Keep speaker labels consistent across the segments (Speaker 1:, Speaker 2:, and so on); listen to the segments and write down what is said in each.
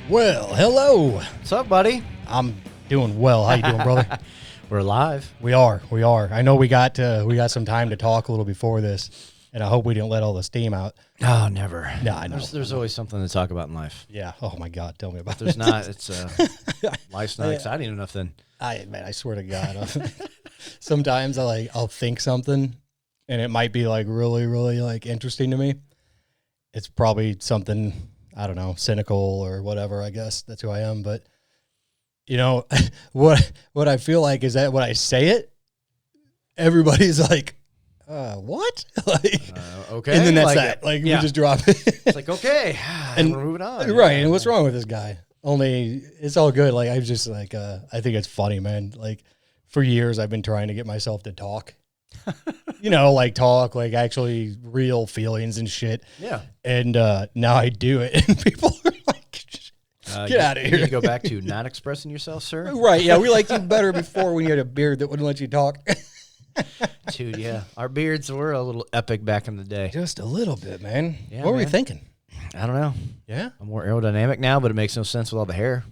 Speaker 1: Well, hello.
Speaker 2: What's up, buddy?
Speaker 1: I'm doing well. How you doing, brother?
Speaker 2: We're live.
Speaker 1: We are. I know we got some time to talk a little before this, and I hope we didn't let all the steam out.
Speaker 2: Oh, never.
Speaker 1: No, I know.
Speaker 2: There's always something to talk about in life.
Speaker 1: Yeah. Oh my God, tell me about it.
Speaker 2: There's not. It's life's not exciting enough. Then
Speaker 1: I swear to God, sometimes I'll think something, and it might be like really, really like interesting to me. It's probably something, I don't know, cynical or whatever. I guess that's who I am. But you know, what I feel like is that when I say it, everybody's like, "What?" Like,
Speaker 2: okay,
Speaker 1: and then that's
Speaker 2: like,
Speaker 1: that. Like we just drop it.
Speaker 2: It's like okay, and we're moving on.
Speaker 1: Right. And what's wrong with this guy? Only it's all good. Like I just like I think it's funny, man. Like for years I've been trying to get myself to talk. Like talk, like actually real feelings and shit.
Speaker 2: Yeah.
Speaker 1: And now I do it, and people are like, "Get out of here!"
Speaker 2: You go back to not expressing yourself, sir.
Speaker 1: Right? Yeah, we liked you better before when you had a beard that wouldn't let you talk.
Speaker 2: Dude, yeah, our beards were a little epic back in the day.
Speaker 1: Just a little bit, man.
Speaker 2: Yeah,
Speaker 1: what were you thinking?
Speaker 2: I don't know.
Speaker 1: Yeah,
Speaker 2: I'm more aerodynamic now, but it makes no sense with all the hair.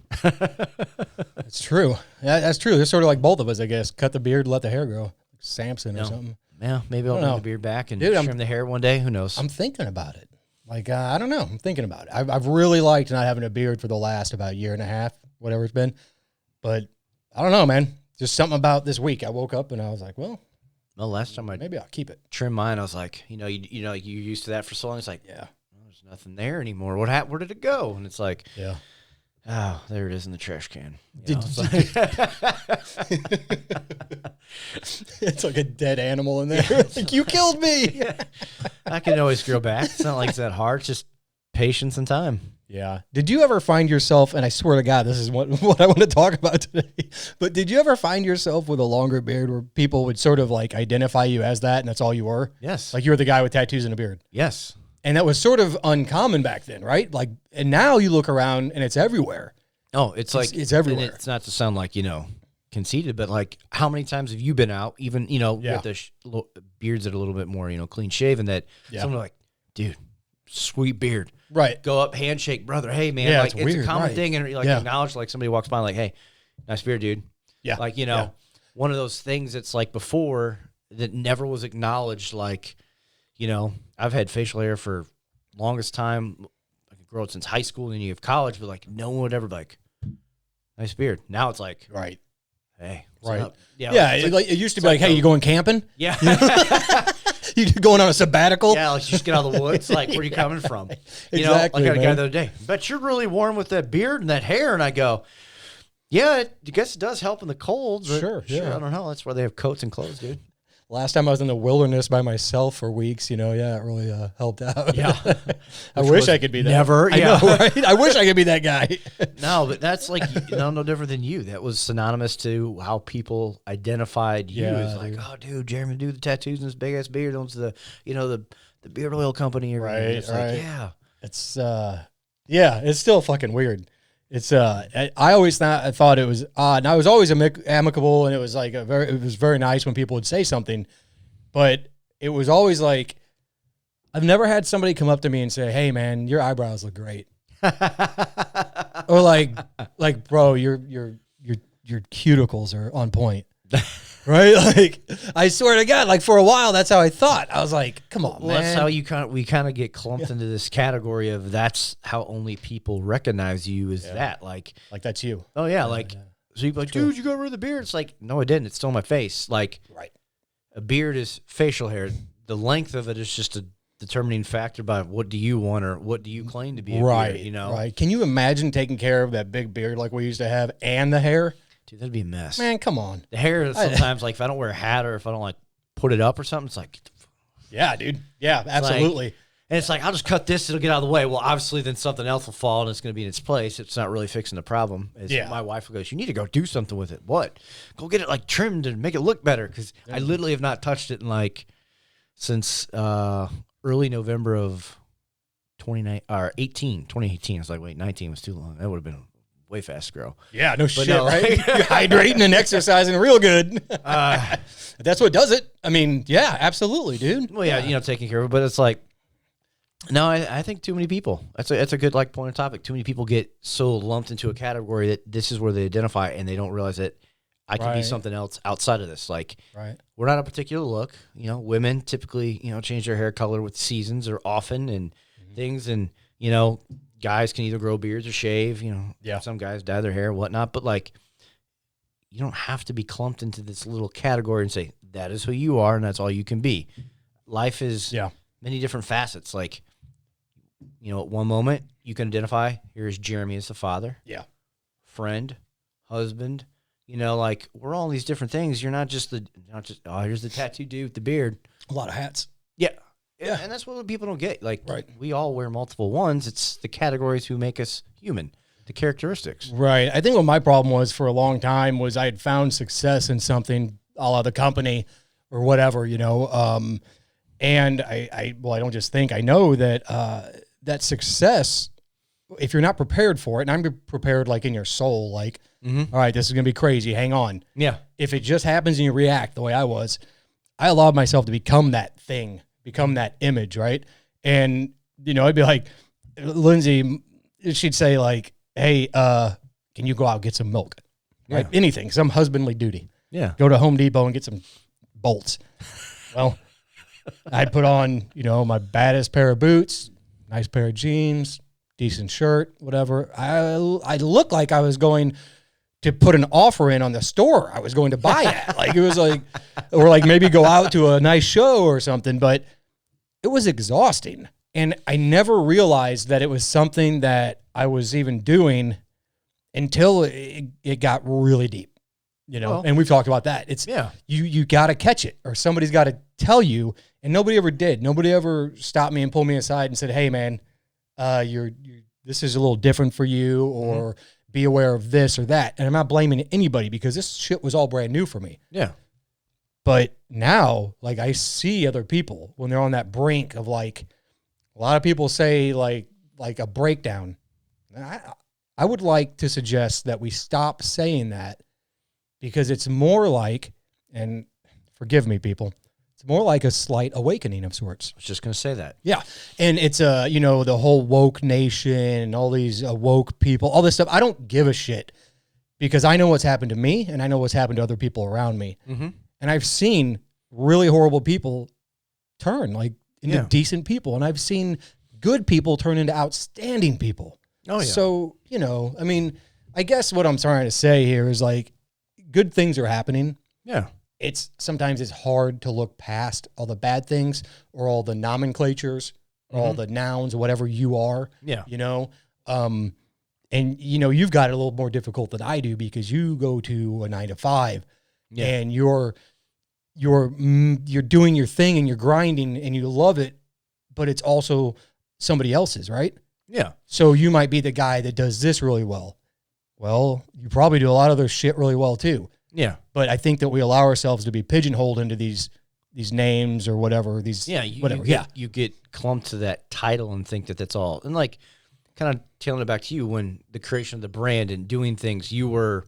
Speaker 1: It's true. Yeah, that's true. It's sort of like both of us, I guess. Cut the beard, let the hair grow. Like Samson or something.
Speaker 2: Yeah, maybe I'll bring the beard back and trim the hair one day. Who knows?
Speaker 1: I'm thinking about it. Like, I don't know. I'm thinking about it. I've really liked not having a beard for the last about year and a half, whatever it's been. But I don't know, man. Just something about this week. I woke up and I was like, well,
Speaker 2: last time
Speaker 1: maybe I'll keep it.
Speaker 2: Trim mine. I was like, you're used to that for so long. It's like,
Speaker 1: yeah,
Speaker 2: there's nothing there anymore. What happened? Where did it go? And it's like,
Speaker 1: yeah.
Speaker 2: Oh, there it is in the trash can.
Speaker 1: It's like a dead animal in there. Yeah, like, you killed me.
Speaker 2: Yeah. I can always grow back. It's not like it's that hard. It's just patience and time.
Speaker 1: Yeah. Did you ever find yourself, and I swear to God, this is what I want to talk about today, but did you ever find yourself with a longer beard where people would sort of like identify you as that and that's all you were?
Speaker 2: Yes.
Speaker 1: Like you were the guy with tattoos and a beard?
Speaker 2: Yes.
Speaker 1: And that was sort of uncommon back then, right? Like, and now you look around and it's everywhere.
Speaker 2: Oh, it's
Speaker 1: everywhere.
Speaker 2: And it's not to sound like, conceited, but like how many times have you been out, even, with the beards that are a little bit more, clean shaven that someone like, dude, sweet beard.
Speaker 1: Right.
Speaker 2: Go up, handshake, brother. Hey, man.
Speaker 1: Yeah,
Speaker 2: like, it's
Speaker 1: weird,
Speaker 2: a common thing. And acknowledge, like somebody walks by like, hey, nice beard, dude.
Speaker 1: Yeah.
Speaker 2: Like, one of those things that's like before that never was acknowledged. Like, I've had facial hair for longest time. I could grow it since high school, and then you have college, but like no one would ever be like, nice beard. Now it's like,
Speaker 1: right.
Speaker 2: Hey,
Speaker 1: right.
Speaker 2: Up? Yeah.
Speaker 1: Yeah. Like, it used to be like, hey, you going camping?
Speaker 2: Yeah.
Speaker 1: You going on a sabbatical?
Speaker 2: Yeah. Let's just get out of the woods. Like, where are you coming from?
Speaker 1: Exactly,
Speaker 2: I got a guy the other day, bet you're really warm with that beard and that hair. And I go, yeah, I guess it does help in the cold. But
Speaker 1: sure. Yeah.
Speaker 2: I don't know. That's why they have coats and clothes, dude.
Speaker 1: Last time I was in the wilderness by myself for weeks, it really helped out.
Speaker 2: Yeah.
Speaker 1: I wish I could be that.
Speaker 2: Never.
Speaker 1: Yeah. I know, right? I wish I could be that guy.
Speaker 2: No, but that's like no different than you. That was synonymous to how people identified you as like, oh, dude, Jeremy, do the tattoos and this big ass beard owns the beard oil company.
Speaker 1: Right.
Speaker 2: It's
Speaker 1: right.
Speaker 2: Like, yeah.
Speaker 1: It's it's still fucking weird. It's I always thought it was odd. Now, it was always amicable, and it was like it was very nice when people would say something, but it was always like I've never had somebody come up to me and say, "Hey, man, your eyebrows look great," or like bro, your cuticles are on point. Right? Like, I swear to God, like for a while, that's how I thought. I was like, come on, man.
Speaker 2: That's how we kind of get clumped into this category of that's how only people recognize you is that. Like
Speaker 1: that's you.
Speaker 2: Oh, yeah. So you're like, dude, you got rid of the beard. It's like, no, I didn't. It's still on my face. Like,
Speaker 1: right.
Speaker 2: A beard is facial hair. The length of it is just a determining factor by what do you want or what do you claim to be a beard,
Speaker 1: Right. Can you imagine taking care of that big beard like we used to have and the hair?
Speaker 2: Dude, that'd be a mess.
Speaker 1: Man, come on.
Speaker 2: The hair sometimes, like if I don't wear a hat or if I don't like put it up or something, it's like,
Speaker 1: yeah, dude. Yeah, absolutely.
Speaker 2: Like, and it's like, I'll just cut this, it'll get out of the way. Well, obviously then something else will fall and it's going to be in its place. It's not really fixing the problem. My wife will go, you need to go do something with it. What? Go get it like trimmed and make it look better. Because I literally have not touched it in like since early November of 2018. I was like, wait, 19 was too long. That would have been a way fast grow.
Speaker 1: Yeah, no shit, right? You're hydrating and exercising real good. That's what does it. I mean, yeah, absolutely, dude.
Speaker 2: Well, yeah, taking care of it. But it's like, no, I think too many people. That's a good like point of topic. Too many people get so lumped into a category that this is where they identify, and they don't realize that I can be something else outside of this. Like, we're not a particular look. Women typically, change their hair color with seasons or often and things, and guys can either grow beards or shave. Some guys dye their hair, whatnot. But like, you don't have to be clumped into this little category and say that is who you are and that's all you can be. Life is many different facets. Like, at one moment you can identify, here's Jeremy as the father, friend, husband. Like we're all these different things. You're not just here's the tattoo dude with the beard.
Speaker 1: A lot of hats.
Speaker 2: Yeah. And that's what people don't get. Like, we all wear multiple ones. It's the categories who make us human, the characteristics.
Speaker 1: Right. I think what my problem was for a long time was I had found success in something, a la the company or whatever, and I don't just think, I know that that success, if you're not prepared for it, and I'm prepared like in your soul, like, all right, this is going to be crazy. Hang on. Yeah. If it just happens and you react the way I was, I allowed myself to become that thing, become that image, right? And, I'd be like, Lindsay, she'd say like, hey, can you go out and get some milk? Right? Anything, some husbandly duty. Yeah. Go to Home Depot and get some bolts. Well, I'd put on, my baddest pair of boots, nice pair of jeans, decent shirt, whatever. I looked like I was going to put an offer in on the store I was going to buy at. Like, it was like, or like maybe go out to a nice show or something, but it was exhausting. And I never realized that it was something that I was even doing until it got really deep, and we've talked about that. It's you got to catch it, or somebody's got to tell you, and nobody ever did. Nobody ever stopped me and pulled me aside and said, hey man, this is a little different for you, or be aware of this or that. And I'm not blaming anybody because this shit was all brand new for me. Yeah. But now, like, I see other people when they're on that brink of, like, a lot of people say like a breakdown. I would like to suggest that we stop saying that, because it's more like, and forgive me people, it's more like a slight awakening of sorts.
Speaker 2: I was just going to say that.
Speaker 1: Yeah. And it's, the whole woke nation and all these woke people, all this stuff. I don't give a shit, because I know what's happened to me and I know what's happened to other people around me. Mm-hmm. And I've seen really horrible people turn like into decent people. And I've seen good people turn into outstanding people. Oh, yeah. So, I mean, I guess what I'm trying to say here is like, good things are happening. Yeah. Sometimes it's hard to look past all the bad things or all the nomenclatures or all the nouns or whatever you are. Yeah. And you've got it a little more difficult than I do, because you go to a 9 to 5 and you're doing your thing and you're grinding and you love it, but it's also somebody else's, right? Yeah. So you might be the guy that does this really well. Well, you probably do a lot of other shit really well too. Yeah. But I think that we allow ourselves to be pigeonholed into these names or whatever. You
Speaker 2: get clumped to that title and think that that's all. And like, kind of tailing it back to you, when the creation of the brand and doing things, you were,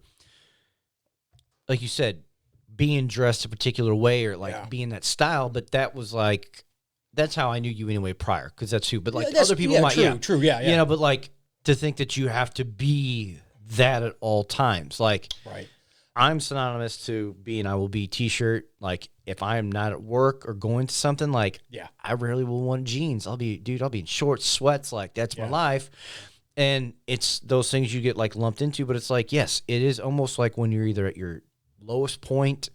Speaker 2: like you said, being dressed a particular way or like being that style. But that was like, that's how I knew you anyway prior, because that's who. But like other people might,
Speaker 1: true, yeah.
Speaker 2: But like, to think that you have to be that at all times, like, right. I'm synonymous to being, I will be t-shirt. Like, if I am not at work or going to something, like, I rarely will want jeans. I'll be in shorts, sweats. Like, that's my life. And it's those things you get like lumped into, but it's like, yes, it is almost like when you're either at your lowest point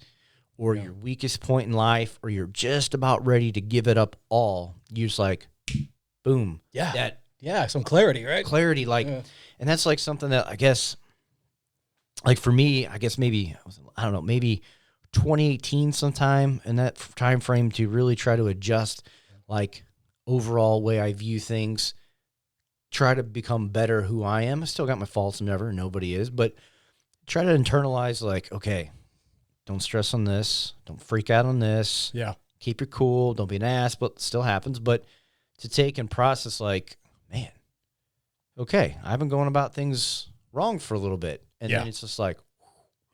Speaker 2: or your weakest point in life, or you're just about ready to give it up all. You just like, boom. Yeah.
Speaker 1: Some clarity, right?
Speaker 2: Clarity. Like, and that's like something that I guess like for me, I guess maybe, I don't know, maybe 2018 sometime in that time frame to really try to adjust like overall way I view things, try to become better who I am. I still got my faults, nobody is, but try to internalize like, okay, don't stress on this. Don't freak out on this.
Speaker 1: Yeah.
Speaker 2: Keep your cool. Don't be an ass, but it still happens. But to take and process like, man, okay, I've been going about things wrong for a little bit. And then it's just like,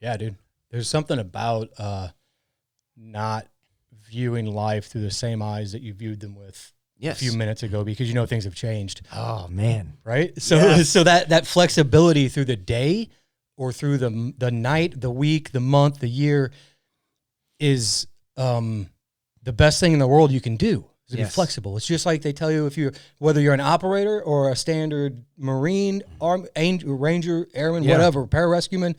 Speaker 1: yeah, dude. There's something about not viewing life through the same eyes that you viewed them with a few minutes ago, because you know things have changed.
Speaker 2: Oh man,
Speaker 1: right? So so that flexibility through the day or through the night, the week, the month, the year is the best thing in the world you can do. Is to be flexible. It's just like they tell you whether you're an operator or a standard Marine, Ranger, Airman, whatever, pararescueman,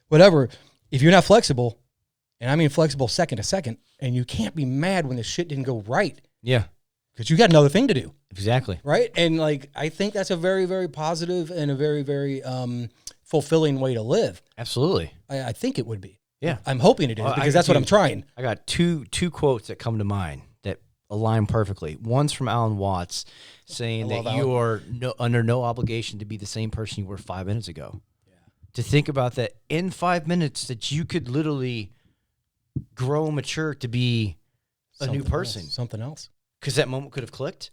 Speaker 1: whatever. If you're not flexible, and I mean flexible second to second, and you can't be mad when the shit didn't go right.
Speaker 2: Yeah.
Speaker 1: Because you got another thing to do.
Speaker 2: Exactly.
Speaker 1: Right? And like, I think that's a very, very positive and a very, very fulfilling way to live.
Speaker 2: Absolutely.
Speaker 1: I think it would be.
Speaker 2: Yeah.
Speaker 1: I'm hoping it is, because that's what I'm trying.
Speaker 2: I got two quotes that come to mind that align perfectly. One's from Alan Watts saying that you are under no obligation to be the same person you were 5 minutes ago. To think about that in 5 minutes that you could literally grow and mature to be a new person.
Speaker 1: Something else.
Speaker 2: Because that moment could have clicked.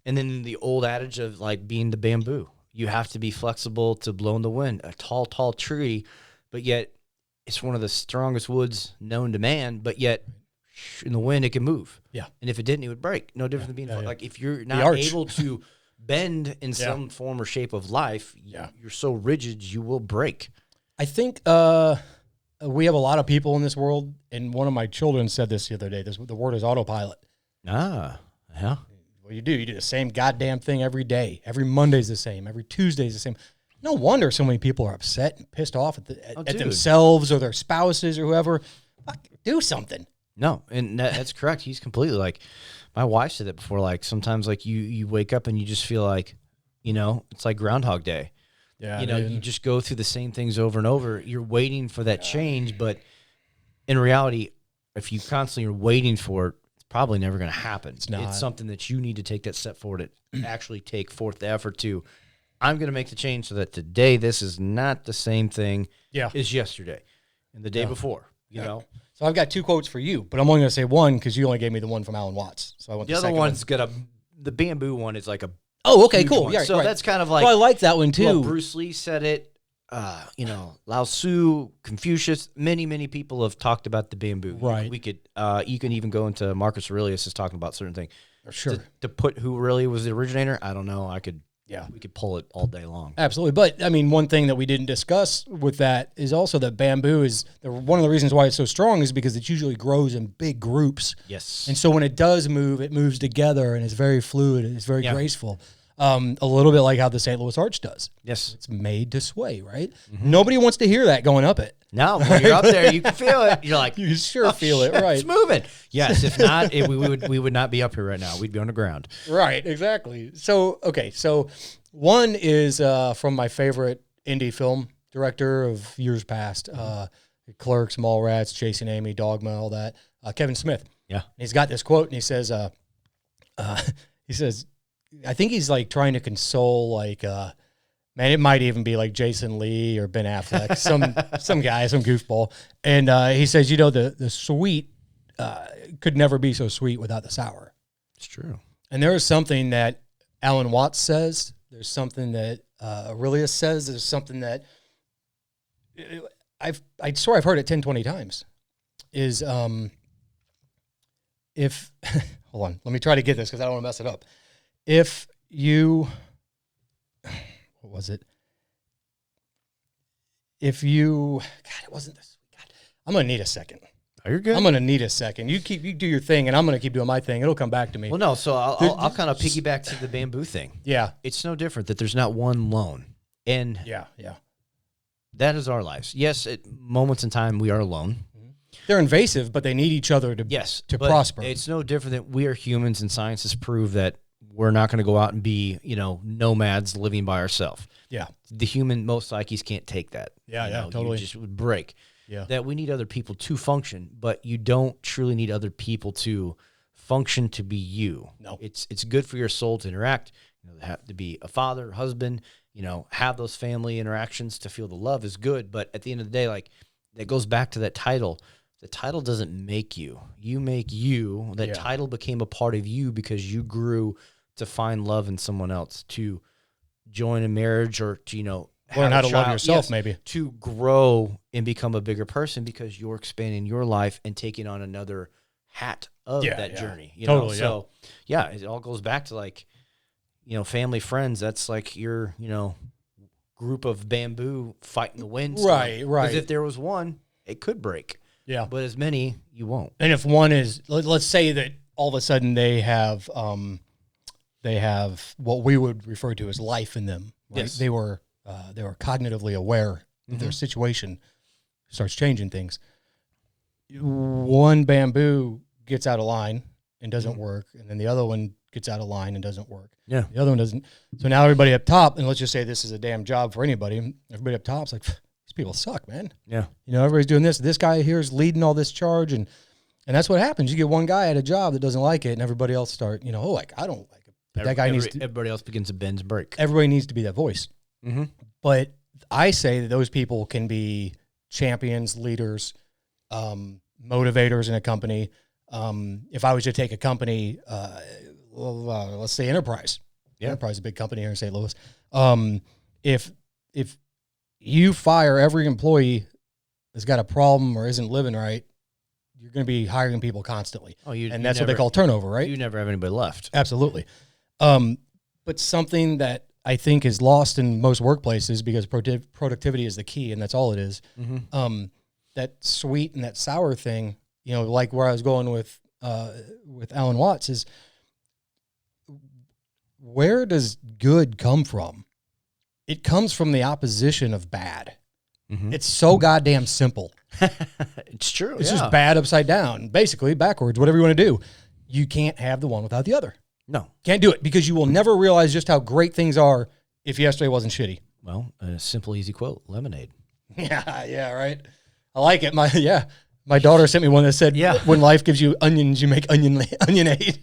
Speaker 2: And then the old adage of like being the bamboo. You have to be flexible to blow in the wind. A tall, tall tree, but yet it's one of the strongest woods known to man, but yet in the wind it can move. Yeah. And if it didn't, it would break. No different than being like if you're not able to bend in some form or shape of life, you're so rigid you will break. I
Speaker 1: think we have a lot of people in this world, and one of my children said this the other day. The word is autopilot.
Speaker 2: Ah, yeah.
Speaker 1: Well, you do the same goddamn thing every day. Every Monday's the same. Every Tuesday's the same. No wonder so many people are upset and pissed off at themselves or their spouses or whoever. Fuck, do something.
Speaker 2: No, and that's correct. He's completely like, my wife said that before. Like sometimes, like you wake up and you just feel like, it's like Groundhog Day. Yeah, you just go through the same things over and over. You're waiting for that change, but in reality, if you constantly are waiting for it, it's probably never going to happen. It's not. It's something that you need to take that step forward and actually take forth the effort to. I'm going to make the change so that today this is not the same thing as yesterday and the day before. You know.
Speaker 1: So I've got two quotes for you, but I'm only going to say one because you only gave me the one from Alan Watts. So I want
Speaker 2: the other one's got the bamboo one is like a
Speaker 1: cool. Yeah,
Speaker 2: so that's kind of like.
Speaker 1: Well, I like that one too.
Speaker 2: Well, Bruce Lee said it. Lao Tzu, Confucius, many people have talked about the bamboo.
Speaker 1: Right.
Speaker 2: We could you can even go into Marcus Aurelius is talking about certain things.
Speaker 1: Sure.
Speaker 2: To put who really was the originator, I don't know. We could pull it all day long.
Speaker 1: Absolutely. But, I mean, one thing that we didn't discuss with that is also that bamboo is, one of the reasons why it's so strong is because it usually grows in big groups.
Speaker 2: Yes.
Speaker 1: And so when it does move, it moves together and it's very fluid and it's very graceful. A little bit like how the St. Louis Arch does.
Speaker 2: Yes.
Speaker 1: It's made to sway, right? Mm-hmm. Nobody wants to hear that going up it.
Speaker 2: No, when you're up there, you can feel it. You're like,
Speaker 1: you sure feel it, right?
Speaker 2: It's moving. Yes, if not, we would not be up here right now. We'd be on the ground.
Speaker 1: Right, exactly. So, okay, so one is from my favorite indie film director of years past, Clerks, Mallrats, Chasing Amy, Dogma, all that, Kevin Smith.
Speaker 2: Yeah.
Speaker 1: He's got this quote, and he says, I think he's like trying to console, like, man, it might even be like Jason Lee or Ben Affleck, some guy, some goofball. And he says, the sweet could never be so sweet without the sour.
Speaker 2: It's true. And
Speaker 1: there is something that Alan Watts says. There's something that Aurelius says. There's something that I swear I've heard it 10, 20 times. Is if hold on, let me try to get this because I don't want to mess it up. If you, what was it? If you, God, it wasn't this. God, I'm gonna need a second.
Speaker 2: Oh, you're good.
Speaker 1: I'm gonna need a second. You do your thing, and I'm gonna keep doing my thing. It'll come back to me.
Speaker 2: Well, no. So I'll kind of piggyback to the bamboo thing.
Speaker 1: Yeah,
Speaker 2: it's no different that there's not one lone, and that is our lives. Yes, at moments in time we are alone.
Speaker 1: They're invasive, but they need each other to prosper.
Speaker 2: It's no different that we are humans, and science has proved that we're not going to go out and be, nomads living by ourselves.
Speaker 1: Yeah.
Speaker 2: The human, most psyches can't take that.
Speaker 1: Yeah,
Speaker 2: You
Speaker 1: yeah,
Speaker 2: know,
Speaker 1: totally.
Speaker 2: You just would break.
Speaker 1: Yeah.
Speaker 2: That we need other people to function, but you don't truly need other people to function to be you.
Speaker 1: No.
Speaker 2: It's good for your soul to interact, have to be a father, husband, have those family interactions to feel the love is good. But at the end of the day, like, that goes back to that title. The title doesn't make you. You make you. That title became a part of you because you grew to find love in someone else, to join a marriage, or to,
Speaker 1: learn how to love
Speaker 2: child.
Speaker 1: yourself,
Speaker 2: Yes,
Speaker 1: maybe.
Speaker 2: to grow and become a bigger person because you're expanding your life and taking on another hat of that journey.
Speaker 1: Totally,
Speaker 2: So it all goes back to, like, family, friends. That's like your, group of bamboo fighting the wind.
Speaker 1: Right.
Speaker 2: Because if there was one, it could break.
Speaker 1: Yeah.
Speaker 2: But as many, you won't.
Speaker 1: And if one is, let's say that all of a sudden they have what we would refer to as life in them. Right?
Speaker 2: Yes.
Speaker 1: They were cognitively aware that their situation starts changing things. One bamboo gets out of line and doesn't work, and then the other one gets out of line and doesn't work.
Speaker 2: Yeah.
Speaker 1: The other one doesn't. So now everybody up top, and let's just say this is a damn job for anybody, everybody up top's like, these people suck, man.
Speaker 2: Yeah.
Speaker 1: Everybody's doing this. This guy here is leading all this charge, and that's what happens. You get one guy at a job that doesn't like it, and everybody else start, I don't like it. But that guy needs to.
Speaker 2: Everybody else begins to bend and break.
Speaker 1: Everybody needs to be that voice.
Speaker 2: Mm-hmm.
Speaker 1: But I say that those people can be champions, leaders, motivators in a company. If I was to take a company, let's say Enterprise.
Speaker 2: Yeah.
Speaker 1: Enterprise is a big company here in St. Louis. If you fire every employee that's got a problem or isn't living right, you're going to be hiring people constantly. And that's what they call turnover, right?
Speaker 2: You never have anybody left.
Speaker 1: Absolutely. But something that I think is lost in most workplaces, because productivity is the key, and that's all it is.
Speaker 2: Mm-hmm.
Speaker 1: That sweet and that sour thing, like where I was going with Alan Watts, is where does good come from? It comes from the opposition of bad. Mm-hmm. It's so goddamn simple.
Speaker 2: It's true.
Speaker 1: It's just bad upside down, basically backwards, whatever you want to do. You can't have the one without the other.
Speaker 2: No.
Speaker 1: Can't do it, because you will never realize just how great things are if yesterday wasn't shitty.
Speaker 2: Well, a simple, easy quote: lemonade.
Speaker 1: Yeah, right. I like it. My daughter sent me one that said, when life gives you onions, you make onionade.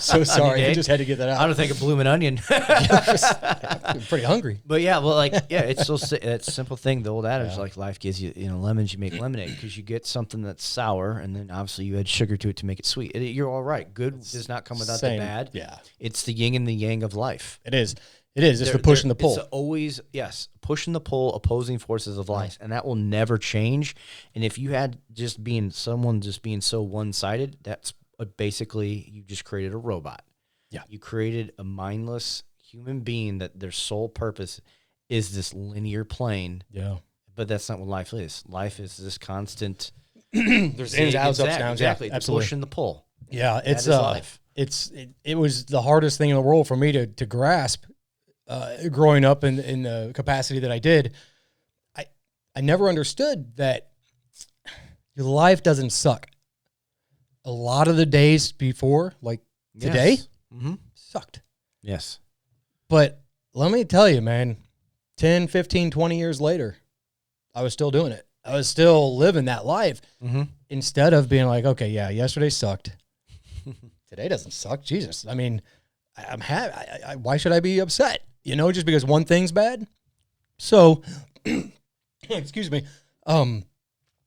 Speaker 1: So sorry. I just had to get that out.
Speaker 2: I don't think a blooming onion.
Speaker 1: I'm pretty hungry.
Speaker 2: But it's so that simple thing. The old adage, like, life gives you, lemons, you make lemonade, because you get something that's sour, and then obviously you add sugar to it to make it sweet. You're all right. Good does not come without the bad.
Speaker 1: Yeah.
Speaker 2: It's the yin and the yang of life.
Speaker 1: It is. It's the push and the pull.
Speaker 2: It's always, push and the pull, opposing forces of life, and that will never change. And if you had someone being so one-sided, that's basically, you just created a robot.
Speaker 1: Yeah.
Speaker 2: You created a mindless human being that their sole purpose is this linear plane.
Speaker 1: Yeah.
Speaker 2: But that's not what life is. Life is this constant.
Speaker 1: There's ins, outs, ups, downs.
Speaker 2: Exactly.
Speaker 1: Yeah,
Speaker 2: the
Speaker 1: absolutely.
Speaker 2: push and the pull.
Speaker 1: Yeah. It's
Speaker 2: life.
Speaker 1: It was the hardest thing in the world for me to grasp. Growing up in the capacity that I did, I never understood that your life doesn't suck. A lot of the days before, like today, sucked.
Speaker 2: Yes.
Speaker 1: But let me tell you, man, 10, 15, 20 years later, I was still doing it. I was still living that life. Mm-hmm. Instead of being like, okay, yeah, yesterday sucked. Today doesn't suck. Jesus. I mean, I'm happy. Why should I be upset? Just because one thing's bad. So, excuse me.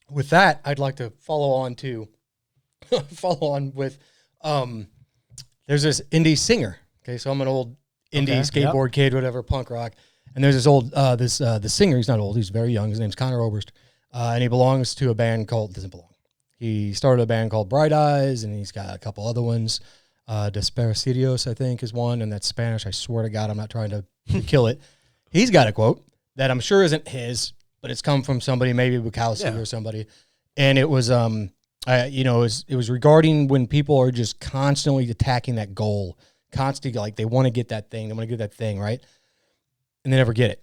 Speaker 1: With that, I'd like to follow on with, there's this indie singer. Okay. So I'm an old indie skateboard kid, whatever, punk rock. And there's this old, the singer, he's not old. He's very young. His name's Conor Oberst. And he belongs to a band doesn't belong. He started a band called Bright Eyes, and he's got a couple other ones. Desperacidos, I think, is one, and that's Spanish. I swear to God, I'm not trying to kill it. He's got a quote that I'm sure isn't his, but it's come from somebody, maybe Bukowski or somebody, and it was, it was regarding when people are just constantly attacking that goal, constantly, like, they want to get that thing, right, and they never get it.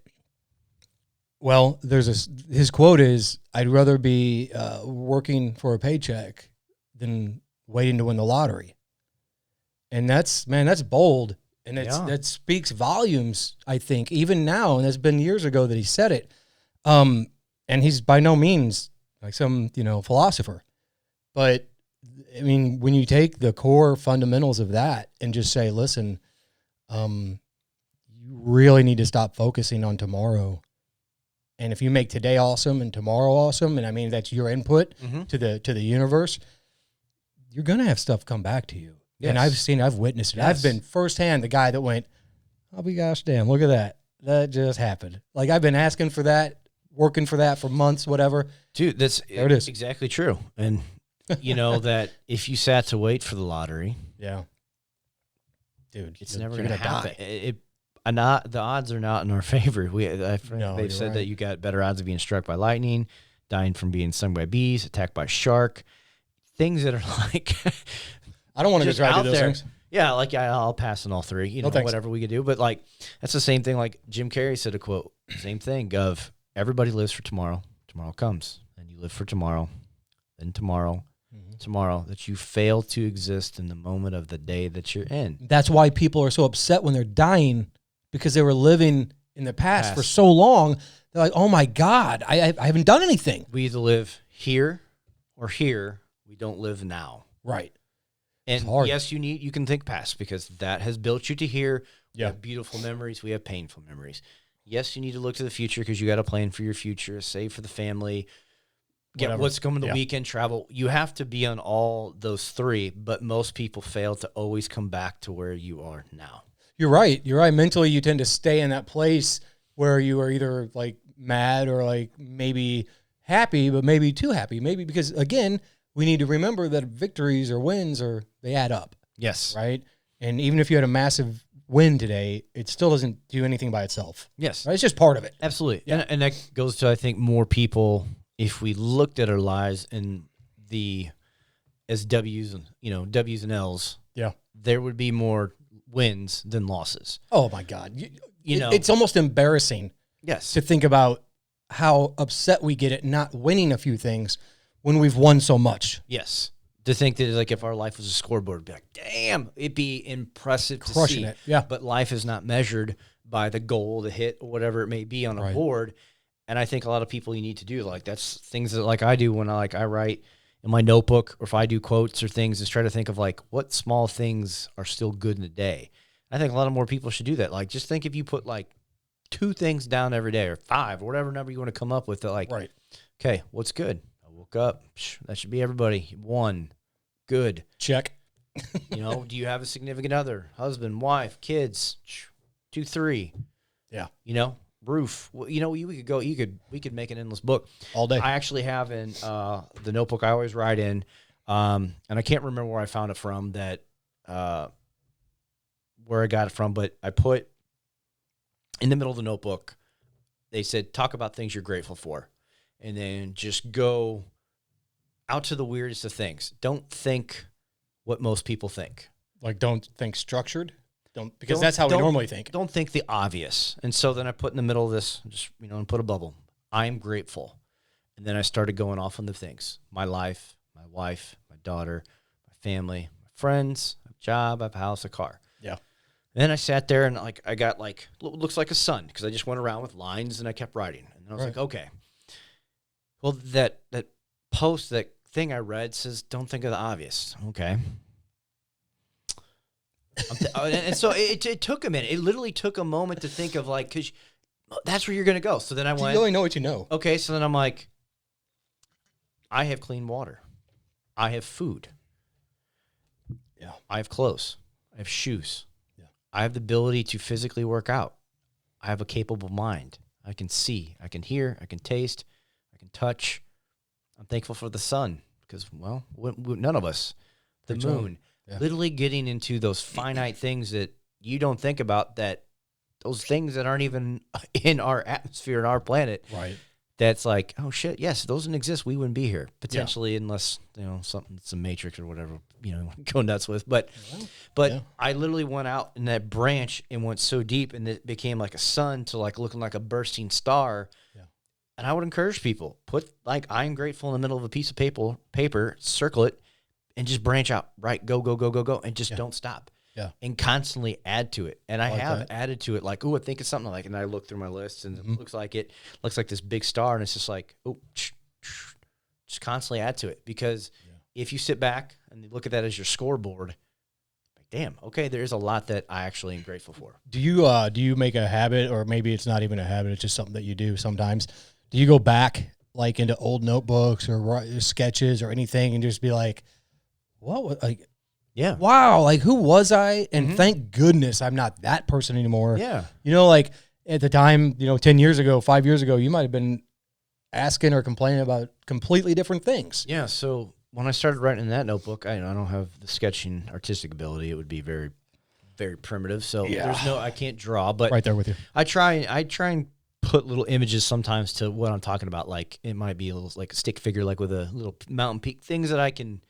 Speaker 1: Well, his quote is, "I'd rather be working for a paycheck than waiting to win the lottery." And that's bold. And that speaks volumes, I think, even now. And it's been years ago that he said it. And he's by no means like some, philosopher. But, I mean, when you take the core fundamentals of that and just say, listen, you really need to stop focusing on tomorrow. And if you make today awesome and tomorrow awesome, and I mean, that's your input to the universe, you're going to have stuff come back to you. Yes. And I've witnessed it. Yes. I've been firsthand the guy that went, oh, my gosh, damn, look at that. That just happened. Like, I've been asking for that, working for that for months, whatever.
Speaker 2: Dude, there it is. Exactly true. And you know that if you sat to wait for the lottery,
Speaker 1: dude,
Speaker 2: it's never going to happen. The odds are not in our favor. They've said that you got better odds of being struck by lightning, dying from being stung by bees, attacked by a shark, things that are like...
Speaker 1: I don't want to try to do those things.
Speaker 2: Yeah, like I'll pass on all three, whatever we could do. But like, that's the same thing. Like Jim Carrey said a quote, same thing of everybody lives for tomorrow. Tomorrow comes, and you live for tomorrow, then tomorrow, tomorrow. That you fail to exist in the moment of the day that you're in.
Speaker 1: That's why people are so upset when they're dying, because they were living in the past for so long. They're like, oh my God, I haven't done anything.
Speaker 2: We either live here or here. We don't live now.
Speaker 1: Right.
Speaker 2: And yes, you can think past, because that has built you to here. We have beautiful memories. We have painful memories. Yes, you need to look to the future, because you got to plan for your future, save for the family, get what's coming the weekend, travel. You have to be on all those three, but most people fail to always come back to where you are now.
Speaker 1: You're right. Mentally, you tend to stay in that place where you are either like mad or like maybe happy, but maybe too happy. Maybe because, again, we need to remember that victories or wins they add up.
Speaker 2: Yes.
Speaker 1: Right? And even if you had a massive win today, it still doesn't do anything by itself.
Speaker 2: Yes.
Speaker 1: Right? It's just part of it.
Speaker 2: Absolutely. Yeah. And that goes to, I think, more people, if we looked at our lives as W's and L's, there would be more wins than losses.
Speaker 1: Oh my God. It's almost embarrassing.
Speaker 2: Yes.
Speaker 1: To think about how upset we get at not winning a few things when we've won so much.
Speaker 2: Yes. To think that, like, if our life was a scoreboard, it'd be like, damn, it'd be impressive to see.
Speaker 1: Crushing it, yeah.
Speaker 2: But life is not measured by the goal, the hit, or whatever it may be on a board. And I think a lot of people you need to do, like, that's things that, like, I do when I write in my notebook, or if I do quotes or things, is try to think of, like, what small things are still good in the day. I think a lot of more people should do that. Like, just think if you put, like, 2 things down every day, or 5, or whatever number you want to come up with, that, like, okay, what's good? Woke up. That should be everybody. 1, good.
Speaker 1: Check.
Speaker 2: Do you have a significant other, husband, wife, kids? 2, 3.
Speaker 1: Yeah.
Speaker 2: Roof. Well, we could go. We could make an endless book
Speaker 1: all day.
Speaker 2: I actually have in the notebook I always write in, and I can't remember where I found it from. Where I got it from, but I put in the middle of the notebook. They said, talk about things you're grateful for. And then just go out to the weirdest of things. Don't think what most people think.
Speaker 1: Like, don't think structured? Because that's how we normally think.
Speaker 2: Don't think the obvious. And so then I put in the middle of this, just, and put a bubble. I'm grateful. And then I started going off on the things. My life, my wife, my daughter, my family, my friends, a job, I have a house, a car.
Speaker 1: Yeah.
Speaker 2: And then I sat there and, like, I got, like, looks like a sun, because I just went around with lines and I kept writing. And I was like, okay. Well, that post, that thing I read says, don't think of the obvious. Okay. And so it took a minute. It literally took a moment to think of, like, because that's where you're going to go. So then I went.
Speaker 1: You only know what you know.
Speaker 2: Okay, so then I'm like, I have clean water. I have food.
Speaker 1: Yeah.
Speaker 2: I have clothes. I have shoes.
Speaker 1: Yeah.
Speaker 2: I have the ability to physically work out. I have a capable mind. I can see. I can hear. I can taste. Touch. I'm thankful for the sun, because, well, none of us. The moon. Yeah. Literally getting into those finite things that you don't think about, that those things that aren't even in our atmosphere and our planet.
Speaker 1: Right.
Speaker 2: That's like, oh shit, yes, those didn't exist. We wouldn't be here potentially, unless something that's a matrix or whatever go nuts with. But I literally went out in that branch and went so deep, and it became like a sun to, like, looking like a bursting star.
Speaker 1: Yeah.
Speaker 2: And I would encourage people, put, like, I'm grateful in the middle of a piece of paper, circle it, and just branch out. Right, go, and just don't stop. and constantly add to it. And I
Speaker 1: like
Speaker 2: have
Speaker 1: that.
Speaker 2: added to it, like, oh, I think it's something like, and I look through my list, and it looks like this big star, and it's just like, oh, just constantly add to it. Because if you sit back and you look at that as your scoreboard, like, damn, okay, there is a lot that I actually am grateful for.
Speaker 1: Do you make a habit, or maybe it's not even a habit, it's just something that you do sometimes? Do you go back like into old notebooks or sketches or anything and just be like, what was, like,
Speaker 2: Yeah.
Speaker 1: wow, like who was I? And thank goodness I'm not that person anymore.
Speaker 2: Yeah.
Speaker 1: You know, like at the time, 10 years ago, 5 years ago, you might have been asking or complaining about completely different things.
Speaker 2: Yeah. So when I started writing in that notebook, I don't have the sketching artistic ability. It would be very, very primitive. So I can't draw, but
Speaker 1: Right there with you.
Speaker 2: I try and put little images sometimes to what I'm talking about. Like it might be a little like a stick figure, like with a little mountain peak, things that I can,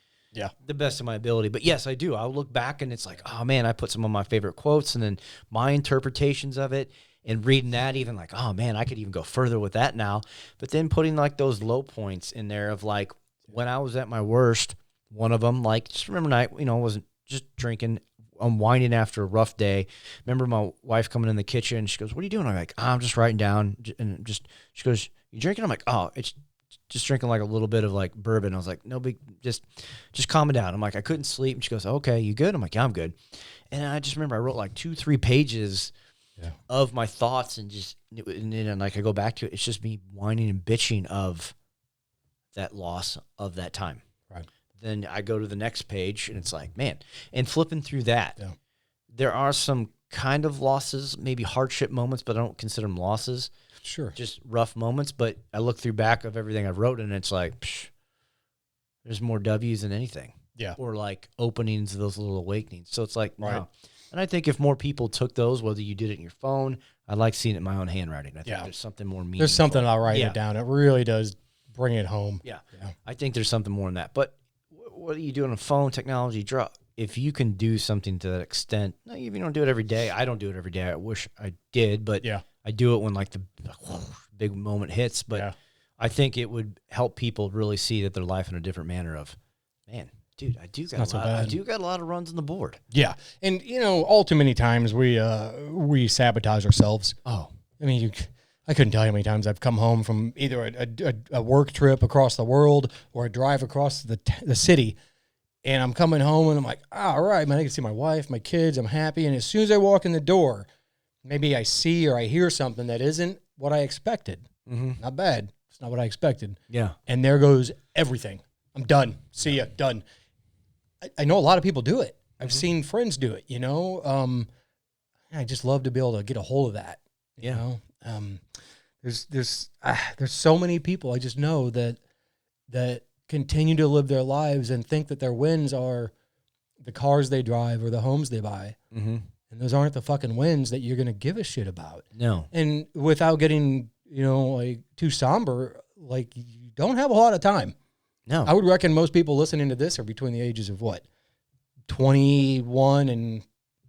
Speaker 2: the best of my ability. But yes, I do. I'll look back and it's like, oh man, I put some of my favorite quotes and then my interpretations of it, and reading that even like, oh man, I could even go further with that now. But then putting like those low points in there of like when I was at my worst, one of them, like just remember night, wasn't just drinking, unwinding after a rough day. Remember my wife coming in the kitchen. She goes, "What are you doing?" I'm like, "I'm just writing down." And she goes, "You drinking?" I'm like, "Oh, it's just drinking like a little bit of like bourbon." I was like, "No big, just calm it down." I'm like, "I couldn't sleep." And she goes, "Okay, you good?" I'm like, "Yeah, I'm good." And I just remember I wrote like 2-3 pages of my thoughts, and then like I go back to it. It's just me whining and bitching of that loss of that time.
Speaker 1: Right.
Speaker 2: Then I go to the next page, and it's like, man, and flipping through that, there are some kind of losses, maybe hardship moments, but I don't consider them losses.
Speaker 1: Sure.
Speaker 2: Just rough moments. But I look through back of everything I wrote, and it's like, there's more W's than anything.
Speaker 1: Yeah.
Speaker 2: Or like openings of those little awakenings. So it's like, wow. And I think if more people took those, whether you did it in your phone, I like seeing it in my own handwriting. I think there's something more meaningful.
Speaker 1: There's something about writing it down. It really does bring it home.
Speaker 2: Yeah. I think there's something more in that. But what do you do on a phone, technology, draw? If you can do something to that extent, no, if you don't do it every day, I don't do it every day. I wish I did, but I do it when like the big moment hits. But I think it would help people really see that their life in a different manner of, man, dude, I do got a lot of runs on the board. Yeah.
Speaker 1: And, all too many times we sabotage ourselves.
Speaker 2: Oh.
Speaker 1: I mean, I couldn't tell you how many times I've come home from either a work trip across the world or a drive across the city, and I'm coming home and I'm like, all right, man, I can see my wife, my kids, I'm happy. And as soon as I walk in the door, maybe I see or I hear something that isn't what I expected. Not bad. It's not what I expected.
Speaker 2: Yeah.
Speaker 1: And there goes everything. I'm done. See ya. Done. I know a lot of people do it. I've seen friends do it, I just love to be able to get a hold of that. You know? There's so many people I just know that continue to live their lives and think that their wins are the cars they drive or the homes they buy. And those aren't the fucking wins that you're going to give a shit about.
Speaker 2: No.
Speaker 1: And without getting, like too somber, like you don't have a lot of time.
Speaker 2: No.
Speaker 1: I would reckon most people listening to this are between the ages of 21 and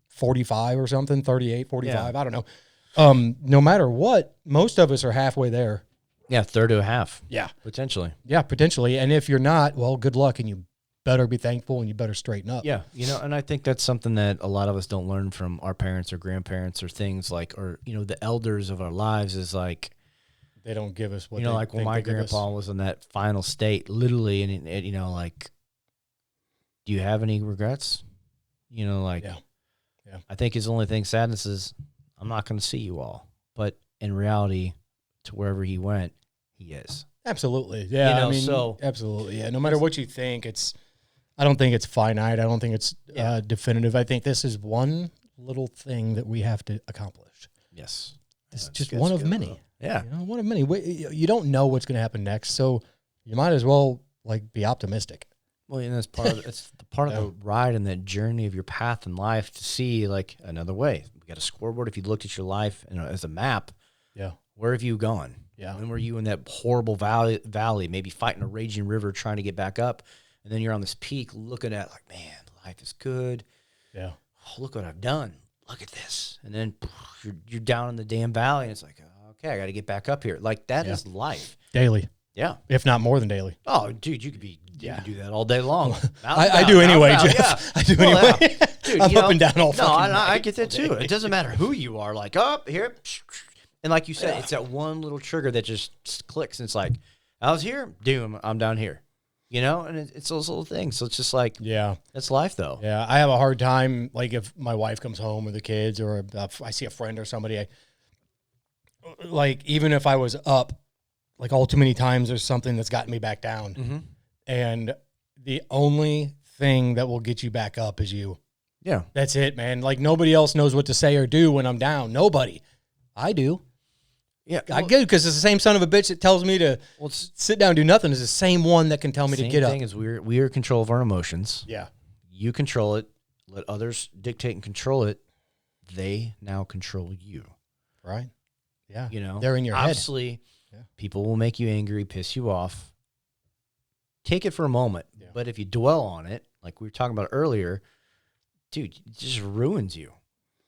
Speaker 1: 45 or something, 38, 45, I don't know. No matter what, most of us are halfway there.
Speaker 2: Yeah, third to a half.
Speaker 1: Yeah.
Speaker 2: Potentially.
Speaker 1: Yeah, potentially. And if you're not, well, good luck, and you better be thankful and you better straighten up.
Speaker 2: Yeah, and I think that's something that a lot of us don't learn from our parents or grandparents or things like, or, the elders of our lives is like,
Speaker 1: they don't give us what
Speaker 2: like when my grandpa was in that final state, literally, and like, do you have any regrets? I think his only thing, sadness is, I'm not going to see you all. But in reality, to wherever he went, he is.
Speaker 1: Absolutely. Yeah. Absolutely. Yeah. No matter what you think, I don't think it's finite. I don't think it's definitive. I think this is one little thing that we have to accomplish.
Speaker 2: Yes.
Speaker 1: It's just one of many.
Speaker 2: Yeah.
Speaker 1: One of many. You don't know what's going to happen next, so you might as well be optimistic.
Speaker 2: Well, and that's part of it's part of the ride and that journey of your path in life to see like another way. We got a scoreboard. If you looked at your life as a map, where have you gone?
Speaker 1: Yeah.
Speaker 2: When were you in that horrible valley, maybe fighting a raging river, trying to get back up, and then you're on this peak looking at like, man, life is good.
Speaker 1: Yeah.
Speaker 2: Oh, look what I've done. Look at this, and then you're down in the damn valley, and it's like, okay, I got to get back up here. Like that is life
Speaker 1: daily.
Speaker 2: Yeah.
Speaker 1: If not more than daily.
Speaker 2: Oh, dude, you could do that all day long.
Speaker 1: I do anyway, Jeff. I do anyway.
Speaker 2: Yeah. dude,
Speaker 1: I'm
Speaker 2: you
Speaker 1: up
Speaker 2: know,
Speaker 1: and down all
Speaker 2: no,
Speaker 1: fucking
Speaker 2: I
Speaker 1: night,
Speaker 2: get that
Speaker 1: all
Speaker 2: too.
Speaker 1: day.
Speaker 2: It doesn't matter who you are. Like, up here. And like you said, it's that one little trigger that just clicks. And it's like, I was here, doom, I'm down here. You know, and it's those little things. So it's just like,
Speaker 1: Yeah.
Speaker 2: that's life, though.
Speaker 1: Yeah. I have a hard time, like if my wife comes home or the kids or I see a friend or somebody, like even if I was up, like all too many times there's something that's gotten me back down.
Speaker 2: Mm-hmm.
Speaker 1: And the only thing that will get you back up is you.
Speaker 2: Yeah.
Speaker 1: That's it, man. Like nobody else knows what to say or do when I'm down. Nobody. I do.
Speaker 2: Yeah.
Speaker 1: I get it because it's the same son of a bitch that tells me to sit down and do nothing is the same one that can tell me to get up.
Speaker 2: Same thing is we are in control of our emotions.
Speaker 1: Yeah.
Speaker 2: You control it. Let others dictate and control it. They now control you.
Speaker 1: Right. Yeah.
Speaker 2: You know,
Speaker 1: they're in your
Speaker 2: obviously,
Speaker 1: head.
Speaker 2: people will make you angry, piss you off. Take it for a moment.
Speaker 1: Yeah.
Speaker 2: But if you dwell on it, like we were talking about earlier, dude, it just ruins you.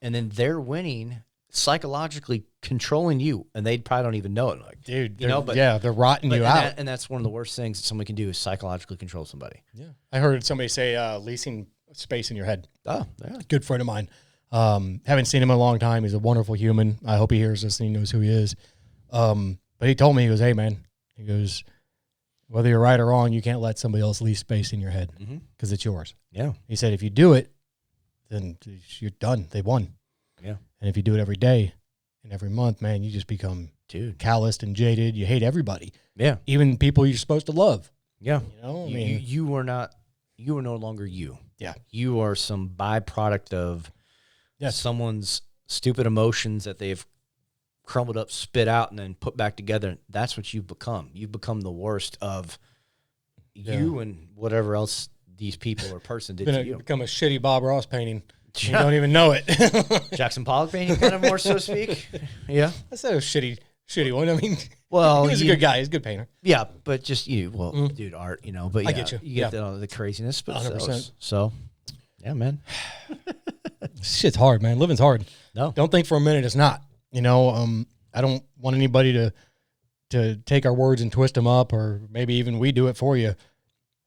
Speaker 2: And then they're winning, psychologically controlling you, and they probably don't even know it. Like,
Speaker 1: Dude,
Speaker 2: you know, but
Speaker 1: they're rotting you out.
Speaker 2: And that's one of the worst things that somebody can do is psychologically control somebody.
Speaker 1: Yeah. I heard somebody say leasing space in your head.
Speaker 2: Oh, yeah.
Speaker 1: Good friend of mine. Haven't seen him in a long time. He's a wonderful human. I hope he hears this and he knows who he is. But he told me, he goes, hey, man, he goes, whether you're right or wrong, you can't let somebody else lease space in your head because it's yours.
Speaker 2: Yeah.
Speaker 1: He said, if you do it, then you're done. They won.
Speaker 2: Yeah.
Speaker 1: And if you do it every day and every month, man, you just become calloused and jaded. You hate everybody.
Speaker 2: Yeah.
Speaker 1: Even people you're supposed to love.
Speaker 2: Yeah.
Speaker 1: You know, I
Speaker 2: you,
Speaker 1: mean,
Speaker 2: you are no longer you.
Speaker 1: Yeah.
Speaker 2: You are some byproduct of someone's stupid emotions that they've crumbled up, spit out, and then put back together. That's what you've become. You've become the worst of you and whatever else these people or person did to you.
Speaker 1: Become a shitty Bob Ross painting. You don't even know it.
Speaker 2: Jackson Pollock painting, kind of more so to speak. Yeah.
Speaker 1: I said a shitty one. I mean,
Speaker 2: well,
Speaker 1: he was a good guy. He's a good painter.
Speaker 2: Yeah, but just dude, art, you know. But yeah,
Speaker 1: I get you.
Speaker 2: You get the craziness, but
Speaker 1: 100%.
Speaker 2: So, yeah, man.
Speaker 1: Shit's hard, man. Living's hard.
Speaker 2: No,
Speaker 1: don't think for a minute it's not. You know, I don't want anybody to take our words and twist them up, or maybe even we do it for you.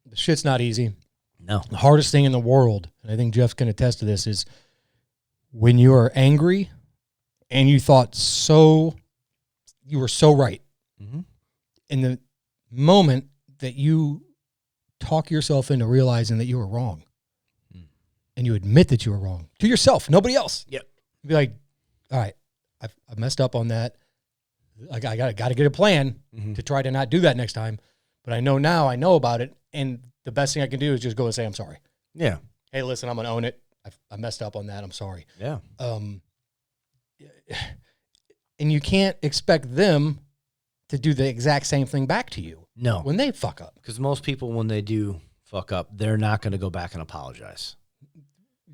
Speaker 1: The shit's not easy.
Speaker 2: No.
Speaker 1: The hardest thing in the world, and I think Jeff can attest to this, is when you are angry and you thought you were so right. Mm-hmm. In the moment that you talk yourself into realizing that you were wrong, and you admit that you were wrong to yourself, nobody else.
Speaker 2: Yep.
Speaker 1: Be like, all right, I've messed up on that. I got to get a plan to try to not do that next time. But I know now, I know about it, and the best thing I can do is just go and say I'm sorry.
Speaker 2: Yeah.
Speaker 1: Hey, listen, I'm gonna own it. I messed up on that. I'm sorry.
Speaker 2: Yeah.
Speaker 1: And you can't expect them to do the exact same thing back to you.
Speaker 2: No.
Speaker 1: When they fuck up.
Speaker 2: Because most people, when they do fuck up, they're not going to go back and apologize.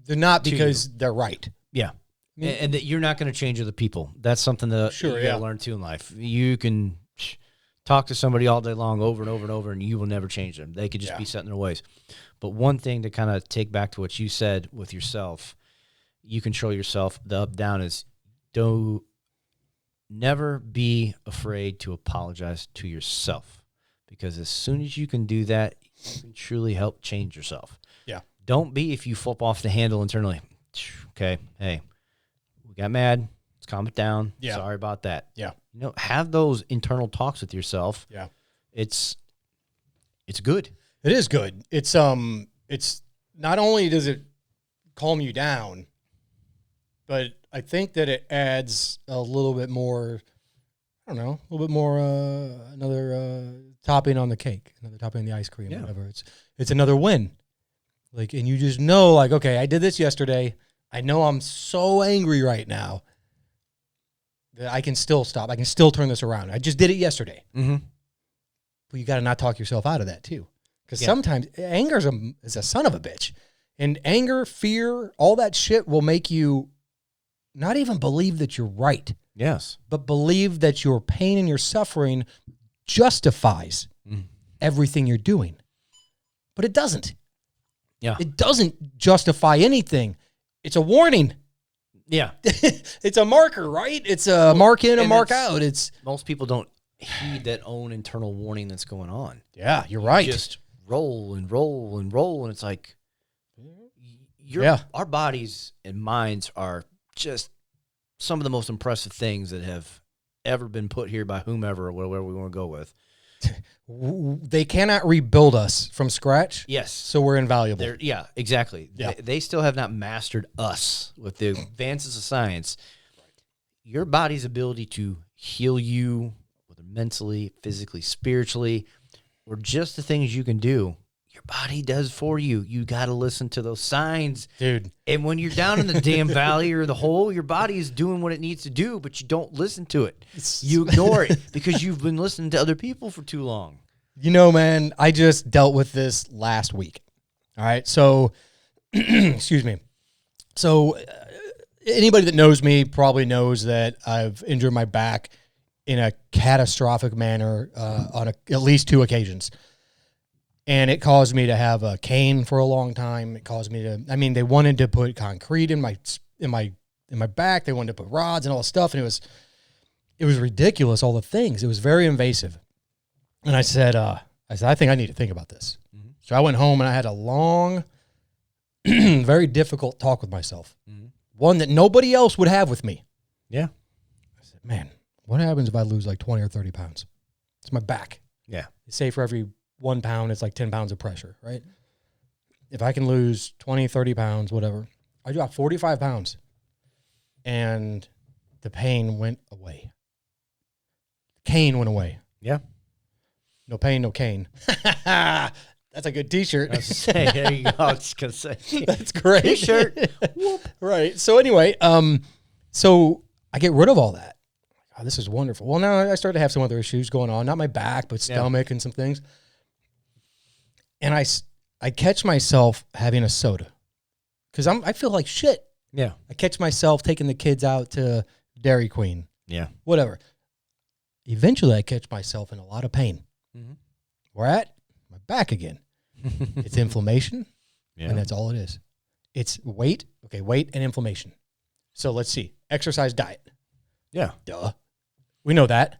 Speaker 1: They're not because they're right.
Speaker 2: Yeah. And that you're not going to change other people. That's something that you got to learn too in life. You can talk to somebody all day long over and over and over, and you will never change them. They could just be set in their ways. But one thing to kind of take back to what you said with yourself, you control yourself. The up down is never be afraid to apologize to yourself, because as soon as you can do that, you can truly help change yourself.
Speaker 1: Yeah.
Speaker 2: Don't be, if you flip off the handle internally, okay, hey, we got mad, let's calm it down.
Speaker 1: Yeah.
Speaker 2: Sorry about that.
Speaker 1: Yeah.
Speaker 2: You know, have those internal talks with yourself.
Speaker 1: Yeah.
Speaker 2: It's good.
Speaker 1: It is good. It's not only does it calm you down, but I think that it adds a little bit more, I don't know, a little bit more, another topping on the cake, another topping on the ice cream, whatever. It's another win. Like, and you just know, like, okay, I did this yesterday. I know I'm so angry right now that I can still stop. I can still turn this around. I just did it yesterday.
Speaker 2: Mm-hmm.
Speaker 1: But you got to not talk yourself out of that too. Because sometimes anger is a son of a bitch. And anger, fear, all that shit will make you not even believe that you're right.
Speaker 2: Yes.
Speaker 1: But believe that your pain and your suffering justifies everything you're doing. But it doesn't.
Speaker 2: Yeah.
Speaker 1: It doesn't justify anything. It's a warning.
Speaker 2: Yeah.
Speaker 1: It's a marker, right? It's a mark in, a mark out. It's
Speaker 2: most people don't heed that own internal warning that's going on.
Speaker 1: Yeah, you're right.
Speaker 2: Just roll and roll and roll, and it's like our bodies and minds are just some of the most impressive things that have ever been put here by whomever or whatever we want to go with.
Speaker 1: They cannot rebuild us from scratch.
Speaker 2: Yes.
Speaker 1: So we're invaluable.
Speaker 2: Yeah, exactly.
Speaker 1: Yeah.
Speaker 2: They still have not mastered us with the advances of science. Your body's ability to heal you, whether mentally, physically, spiritually, or just the things you can do, your body does for you. You got to listen to those signs.
Speaker 1: Dude.
Speaker 2: And when you're down in the damn valley or the hole, your body is doing what it needs to do, but you don't listen to it. You ignore it because you've been listening to other people for too long.
Speaker 1: You know, man, I just dealt with this last week. All right. So, excuse me. So, anybody that knows me probably knows that I've injured my back in a catastrophic manner on at least 2 occasions. And it caused me to have a cane for a long time. It caused me to, they wanted to put concrete in my back. They wanted to put rods and all this stuff. And it was ridiculous, all the things. It was very invasive. And I said, I think I need to think about this. Mm-hmm. So I went home and I had a long, very difficult talk with myself. Mm-hmm. One that nobody else would have with me.
Speaker 2: Yeah.
Speaker 1: I said, man, what happens if I lose like 20 or 30 pounds? It's my back.
Speaker 2: Yeah.
Speaker 1: Say for every 1 pound, it's like 10 pounds of pressure, right? If I can lose 20, 30 pounds, whatever, I dropped 45 pounds and the pain went away. Cane went away.
Speaker 2: Yeah.
Speaker 1: No pain, no cane. That's a good t-shirt.
Speaker 2: I was saying, there you go. I was just going to say.
Speaker 1: That's great.
Speaker 2: T-shirt.
Speaker 1: Right. So anyway, so I get rid of all that. Oh, this is wonderful. Well, now I start to have some other issues going on. Not my back, but stomach and some things. And I catch myself having a soda because I feel like shit.
Speaker 2: Yeah.
Speaker 1: I catch myself taking the kids out to Dairy Queen.
Speaker 2: Yeah.
Speaker 1: Whatever. Eventually, I catch myself in a lot of pain. Mm-hmm. Where at? My back again. It's inflammation, and that's all it is. It's weight. Okay, weight and inflammation. So let's see. Exercise, diet.
Speaker 2: Yeah.
Speaker 1: Duh. We know that.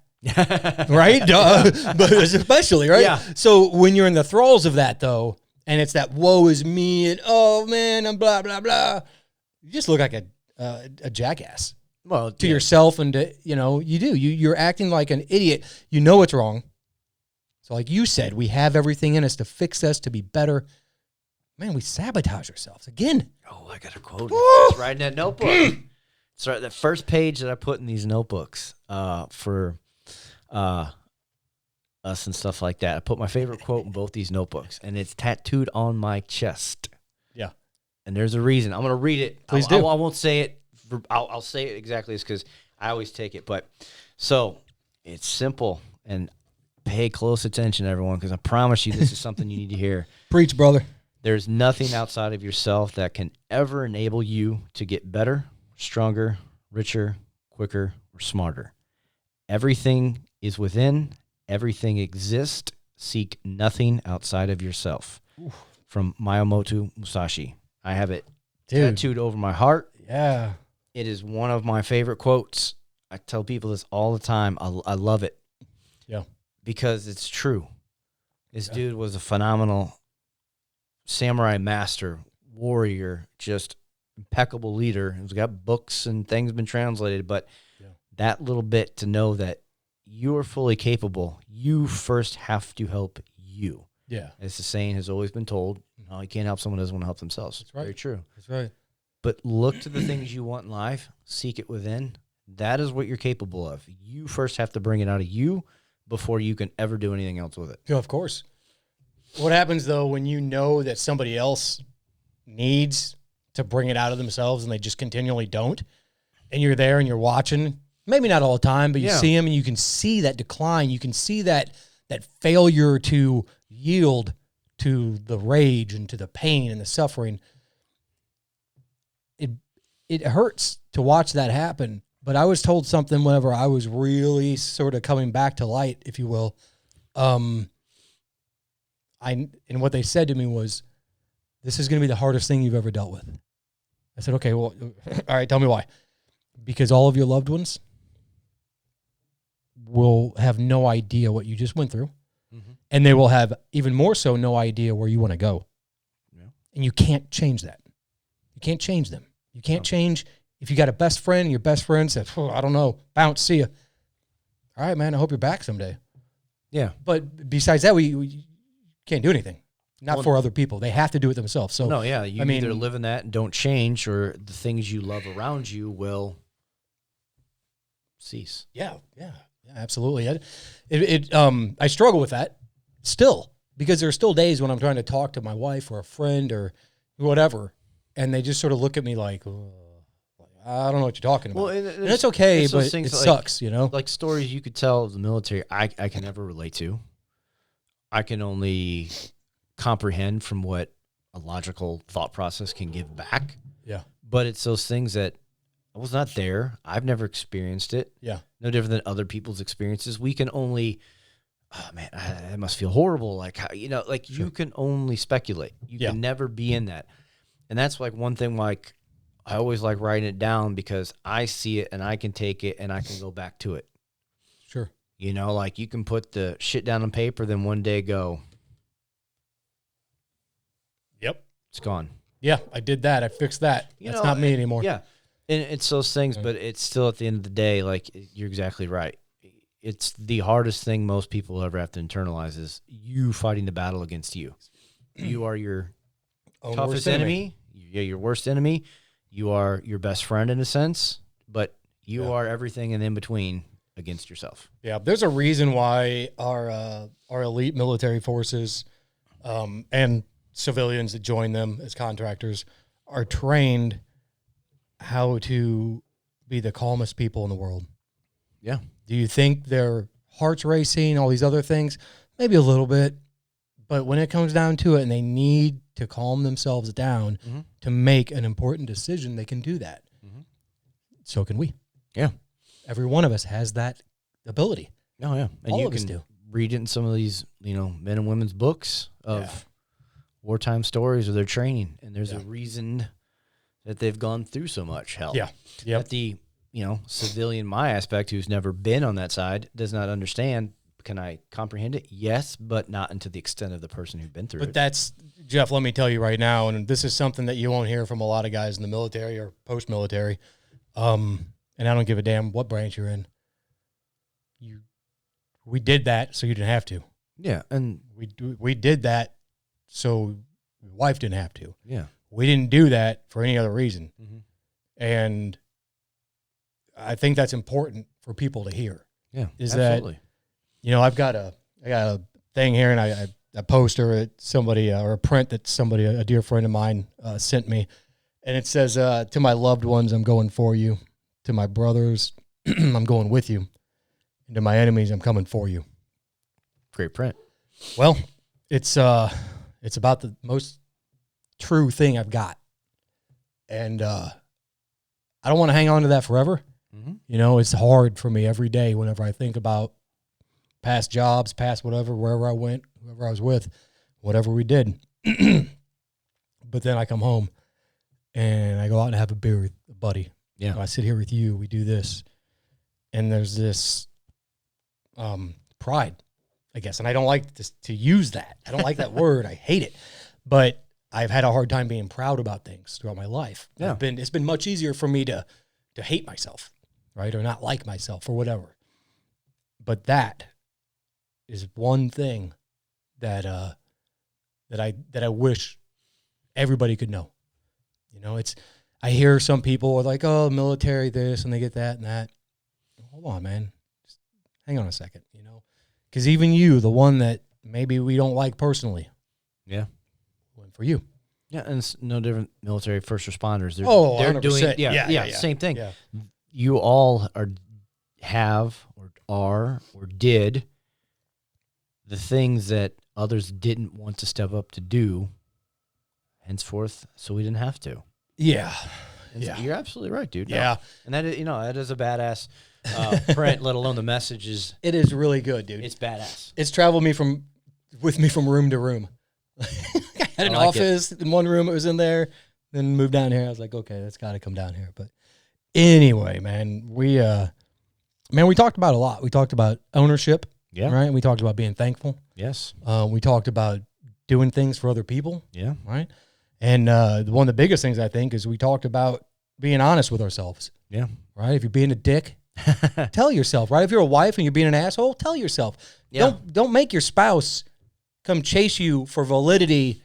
Speaker 1: Right? Duh. But especially, right?
Speaker 2: Yeah.
Speaker 1: So when you're in the thralls of that, though, and it's that woe is me and oh, man, and blah, blah, blah, you just look like a jackass.
Speaker 2: Well,
Speaker 1: to yourself and to, you do. You're acting like an idiot. You know it's wrong. So like you said, we have everything in us to fix us, to be better. Man, we sabotage ourselves again.
Speaker 2: Oh, I got a quote. It's right in that notebook. It's right, that first page that I put in these notebooks for us and stuff like that. I put my favorite quote in both these notebooks, and it's tattooed on my chest.
Speaker 1: Yeah.
Speaker 2: And there's a reason. I'm going to read it.
Speaker 1: Please do.
Speaker 2: I won't say it. I'll say it exactly. It's because I always take it. But so it's simple, and pay close attention, everyone, because I promise you this is something you need to hear.
Speaker 1: Preach, brother.
Speaker 2: There's nothing outside of yourself that can ever enable you to get better, stronger, richer, quicker, or smarter. Everything is within. Everything exists. Seek nothing outside of yourself. Oof. From Miyamoto Musashi. I have it tattooed over my heart.
Speaker 1: Yeah.
Speaker 2: It is one of my favorite quotes. I tell people this all the time. I love it.
Speaker 1: Yeah. Because
Speaker 2: it's true. This dude was a phenomenal samurai master, warrior, just impeccable leader. He's got books and things been translated, but that little bit to know that you are fully capable, you first have to help you.
Speaker 1: Yeah.
Speaker 2: As the saying has always been told, you can't help someone who doesn't want to help themselves.
Speaker 1: That's right.
Speaker 2: Very true.
Speaker 1: That's right.
Speaker 2: But look to the things you want in life, seek it within. That is what you're capable of. You first have to bring it out of you before you can ever do anything else with it.
Speaker 1: Yeah, of course. What happens, though, when you know that somebody else needs to bring it out of themselves and they just continually don't, and you're there and you're watching, maybe not all the time, but you see them and you can see that decline. You can see that failure to yield to the rage and to the pain and the suffering. It hurts to watch that happen. But I was told something whenever I was really sort of coming back to light, if you will. And what they said to me was, this is going to be the hardest thing you've ever dealt with. I said, okay, well, all right, tell me why. Because all of your loved ones will have no idea what you just went through. Mm-hmm. And they will have even more so no idea where you want to go. Yeah. And you can't change that. You can't change them. You can't change if you got a best friend and your best friend says, oh, I don't know, bounce, see ya. All right, man, I hope you're back someday.
Speaker 2: Yeah.
Speaker 1: But besides that, we can't do anything. Not for other people. They have to do it themselves. So
Speaker 2: no, yeah, you either live in that and don't change, or the things you love around you will cease.
Speaker 1: Yeah, absolutely. I struggle with that still, because there are still days when I'm trying to talk to my wife or a friend or whatever, and they just sort of look at me like, oh, I don't know what you're talking about. Well, and it's okay, but it sucks, you know?
Speaker 2: Like stories you could tell of the military, I can never relate to. I can only comprehend from what a logical thought process can give back.
Speaker 1: Yeah.
Speaker 2: But it's those things that I was not there. I've never experienced it.
Speaker 1: Yeah.
Speaker 2: No different than other people's experiences. We can only, oh man, it must feel horrible. Like, how, you know, like you can only speculate. You can never be in that. And that's like one thing, like I always like writing it down because I see it and I can take it and I can go back to it.
Speaker 1: Sure.
Speaker 2: You know, like you can put the shit down on paper, then one day go,
Speaker 1: yep,
Speaker 2: it's gone.
Speaker 1: Yeah, I did that. I fixed that. That's not me anymore.
Speaker 2: Yeah. And it's those things, but it's still at the end of the day, like you're exactly right. It's the hardest thing most people ever have to internalize is you fighting the battle against you. You are your toughest enemy. Yeah, your worst enemy. You are your best friend in a sense, but you are everything in between against yourself. Yeah,
Speaker 1: there's a reason why our elite military forces and civilians that join them as contractors are trained how to be the calmest people in the world.
Speaker 2: Yeah.
Speaker 1: Do you think their heart's racing, all these other things? Maybe a little bit. But when it comes down to it and they need to calm themselves down to make an important decision, they can do that. So can we.
Speaker 2: Yeah.
Speaker 1: Every one of us has that ability.
Speaker 2: Oh, yeah. And
Speaker 1: all
Speaker 2: you
Speaker 1: of us
Speaker 2: can
Speaker 1: do.
Speaker 2: Read it in some of these, men and women's books of wartime stories of their training. And there's a reason that they've gone through so much hell.
Speaker 1: Yeah. Yeah.
Speaker 2: That the, civilian, my aspect, who's never been on that side, does not understand. Can I comprehend it? Yes, but not into the extent of the person who's been through it.
Speaker 1: But that's, Jeff, let me tell you right now, and this is something that you won't hear from a lot of guys in the military or post-military, and I don't give a damn what branch you're in. We did that so you didn't have to.
Speaker 2: Yeah, and
Speaker 1: we did that so your wife didn't have to.
Speaker 2: Yeah.
Speaker 1: We didn't do that for any other reason. And I think that's important for people to hear.
Speaker 2: Yeah,
Speaker 1: absolutely. That, I got a thing here, and a poster at somebody or a print that somebody, a dear friend of mine, sent me, and it says, "To my loved ones, I'm going for you. To my brothers, I'm going with you. And to my enemies, I'm coming for you."
Speaker 2: Great print.
Speaker 1: Well, it's about the most true thing I've got, and I don't want to hang on to that forever. It's hard for me every day whenever I think about past jobs, past whatever, wherever I went, whoever I was with, whatever we did. But then I come home and I go out and have a beer with a buddy.
Speaker 2: Yeah.
Speaker 1: I sit here with you. We do this. And there's this pride, I guess. And I don't like to use that. I don't like that word. I hate it. But I've had a hard time being proud about things throughout my life.
Speaker 2: Yeah.
Speaker 1: It's been much easier for me to hate myself, right? Or not like myself or whatever. But that is one thing that I wish everybody could know. I hear some people are like, "Oh, military this," and they get that and that. Hold on, man. Just hang on a second, because even you, the one that maybe we don't like personally, went for you.
Speaker 2: Yeah, and it's no different. Military first responders. They're
Speaker 1: 100%.
Speaker 2: doing same thing.
Speaker 1: Yeah.
Speaker 2: You all have or are or did the things that others didn't want to step up to do, henceforth, so we didn't have to.
Speaker 1: Yeah.
Speaker 2: And you're absolutely right, dude.
Speaker 1: Yeah.
Speaker 2: No. And that is, that is a badass print, let alone the messages.
Speaker 1: It is really good, dude.
Speaker 2: It's badass.
Speaker 1: It's traveled with me from room to room. I had an office in one room. It was in there. Then moved down here. I was like, okay, that's got to come down here. But anyway, man, we talked about a lot. We talked about ownership.
Speaker 2: Yeah.
Speaker 1: Right. We talked about being thankful.
Speaker 2: Yes.
Speaker 1: We talked about doing things for other people.
Speaker 2: Yeah.
Speaker 1: Right. And one of the biggest things I think is we talked about being honest with ourselves.
Speaker 2: Yeah.
Speaker 1: Right. If you're being a dick, tell yourself, right? If you're a wife and you're being an asshole, tell yourself.
Speaker 2: Yeah.
Speaker 1: Don't make your spouse come chase you for validity.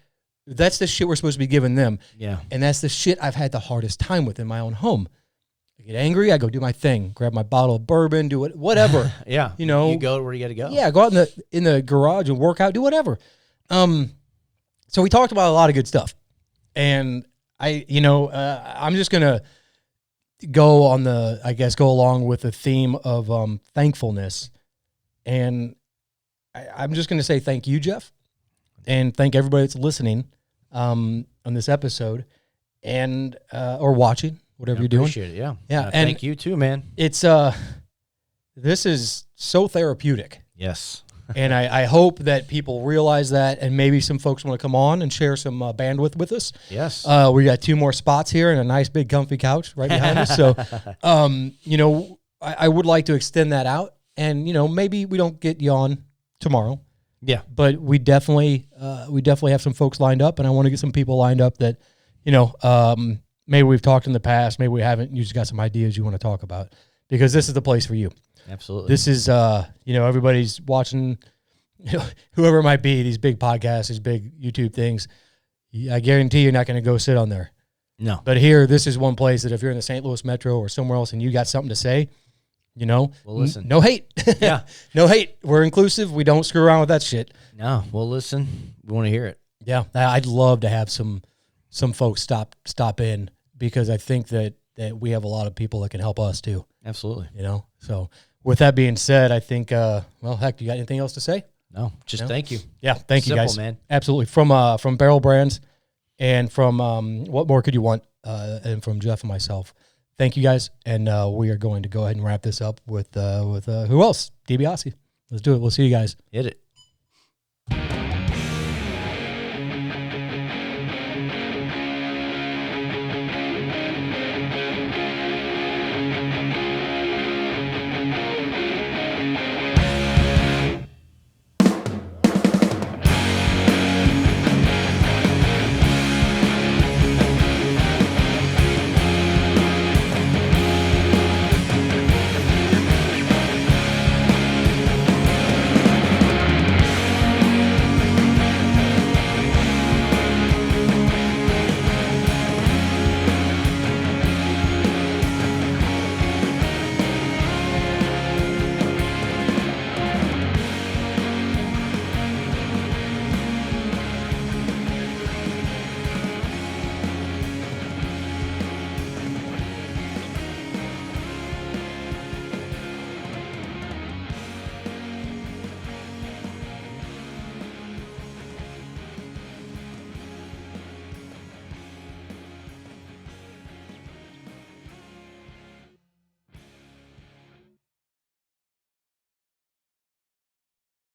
Speaker 1: That's the shit we're supposed to be giving them.
Speaker 2: Yeah.
Speaker 1: And that's the shit I've had the hardest time with in my own home. I get angry, I go do my thing, grab my bottle of bourbon, do it, whatever.
Speaker 2: Yeah.
Speaker 1: You know,
Speaker 2: you go where you got to go.
Speaker 1: Yeah, go out in the garage and work out, do whatever. So we talked about a lot of good stuff. And I'm just going to go along with the theme of thankfulness. And I'm just going to say thank you, Jeff, and thank everybody that's listening on this episode and or watching, whatever you're doing.
Speaker 2: Appreciate it, yeah.
Speaker 1: Yeah,
Speaker 2: and thank you too, man.
Speaker 1: It's this is so therapeutic.
Speaker 2: Yes.
Speaker 1: And I hope that people realize that, and maybe some folks want to come on and share some bandwidth with us.
Speaker 2: Yes.
Speaker 1: We got 2 more spots here and a nice big comfy couch right behind us. So, I would like to extend that out, and maybe we don't get you on tomorrow.
Speaker 2: Yeah.
Speaker 1: But we definitely have some folks lined up, and I want to get some people lined up that, maybe we've talked in the past, maybe we haven't. You just got some ideas you want to talk about, because this is the place for you.
Speaker 2: Absolutely.
Speaker 1: This is, everybody's watching, whoever it might be, these big podcasts, these big YouTube things. I guarantee you're not going to go sit on there.
Speaker 2: No.
Speaker 1: But here, this is one place that if you're in the St. Louis Metro or somewhere else and you got something to say,
Speaker 2: well, listen.
Speaker 1: No hate.
Speaker 2: Yeah.
Speaker 1: No hate. We're inclusive. We don't screw around with that shit.
Speaker 2: No. Well, listen. We want to hear it.
Speaker 1: Yeah. I'd love to have some folks stop in, because I think that we have a lot of people that can help us too.
Speaker 2: Absolutely.
Speaker 1: So with that being said, I think, heck, you got anything else to say?
Speaker 2: No, just thank you.
Speaker 1: Yeah. Thank you, guys.
Speaker 2: Simple, man.
Speaker 1: Absolutely. From Barrel Brands and from, what more could you want? And from Jeff and myself. Thank you, guys. And, we are going to go ahead and wrap this up with who else? DiBiase. Let's do it. We'll see you guys.
Speaker 2: Hit it.